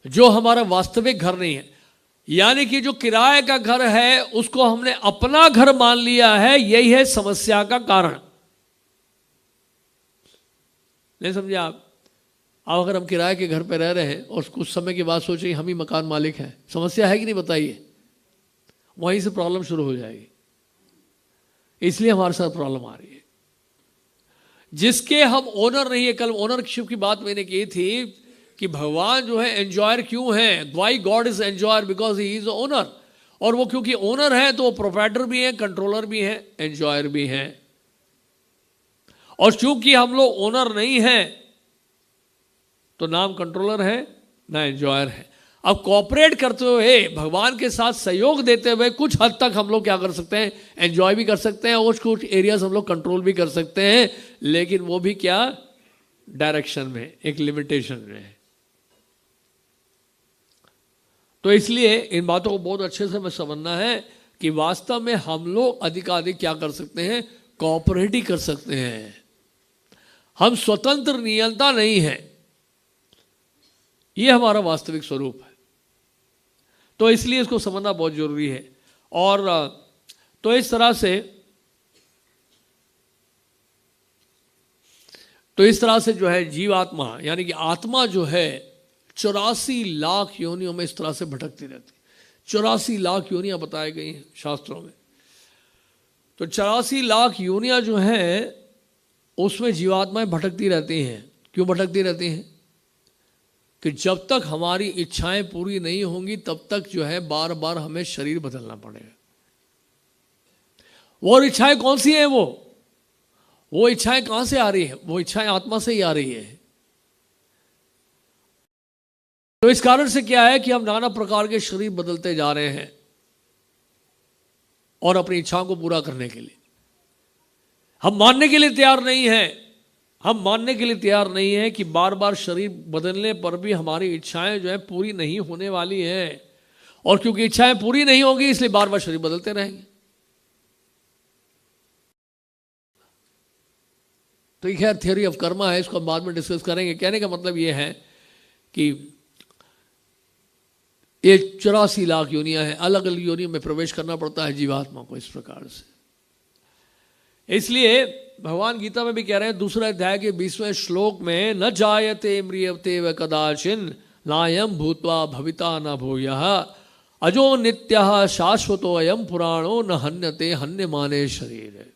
जो हमारा वास्तविक घर नहीं है। यानी कि जो किराए का घर है उसको हमने अपना घर मान लिया है, यही है समस्या का कारण। नहीं समझे आप? अब अगर हम किराए के घर पे रह रहे हैं और कुछ समय के बाद सोचें हम ही मकान मालिक हैं, समस्या है कि नहीं बताइए? वहीं से प्रॉब्लम शुरू हो जाएगी। इसलिए हमारे साथ प्रॉब्लम आ रही है। जिसके हम ओनर नहीं है, कल ओनरशिप की बात मैंने की थी कि भगवान जो है एंजॉयर क्यों है, Y God is enjoyer, because he is owner. और वो क्योंकि ओनर है तो वो प्रोप्राइटर भी है, कंट्रोलर भी है, एंजॉयर भी है। और चूंकि हम लोग ओनर नहीं है तो नाम कंट्रोलर है ना एंजॉयर है। अब कॉपरेट करते हुए, भगवान के साथ सहयोग देते हुए कुछ हद तक हम लोग क्या कर सकते हैं, एंजॉय भी कर सकते हैं और कुछ एरियाज हम लोग कंट्रोल भी कर सकते हैं, लेकिन वो भी क्या, डायरेक्शन में, एक लिमिटेशन में। तो इसलिए इन बातों को बहुत अच्छे से हमें समझना है कि वास्तव में हम लोग अधिकाधिक क्या कर सकते हैं, कॉपरेट ही कर सकते हैं। हम स्वतंत्र नियंता नहीं है, ये हमारा वास्तविक स्वरूप है। तो इसलिए इसको समझना बहुत जरूरी है। और तो इस तरह से जो है जीवात्मा यानी कि आत्मा जो है 84 लाख योनियों में इस तरह से भटकती रहती है। 84 लाख योनियां बताई गई हैं शास्त्रों में। तो 84 लाख योनियां जो हैं उसमें जीवात्माएं भटकती रहती हैं। क्यों भटकती रहती हैं? कि जब तक हमारी इच्छाएं पूरी नहीं होंगी तब तक जो है बार बार हमें शरीर बदलना पड़ेगा। वो इच्छाएं कौन सी हैं? वो इच्छाएं कहां से आ रही है? वो इच्छाएं आत्मा से ही आ रही है। तो इस कारण से क्या है कि हम नाना प्रकार के शरीर बदलते जा रहे हैं और अपनी इच्छाओं को पूरा करने के लिए हम मानने के लिए तैयार नहीं हैं। हम मानने के लिए तैयार नहीं है कि बार बार शरीर बदलने पर भी हमारी इच्छाएं जो है पूरी नहीं होने वाली हैं, और क्योंकि इच्छाएं पूरी नहीं होगी इसलिए बार बार शरीर बदलते रहेंगे। तो ये खैर थियोरी ऑफ कर्मा है, इसको हम बाद में डिस्कस करेंगे। कहने का मतलब ये है कि ये 84 लाख योनियां हैं, अलग अलग योनियों में प्रवेश करना पड़ता है जीवात्मा को इस प्रकार से। इसलिए भगवान गीता में भी कह रहे हैं, दूसरा अध्याय के 20वें श्लोक में, न जायते म्रियते व कदाचिन नायम भूत्वा भविता न भूयः अजो नित्यः शाश्वतो अयम पुराणो न हन्यते हन्यमाने शरीर।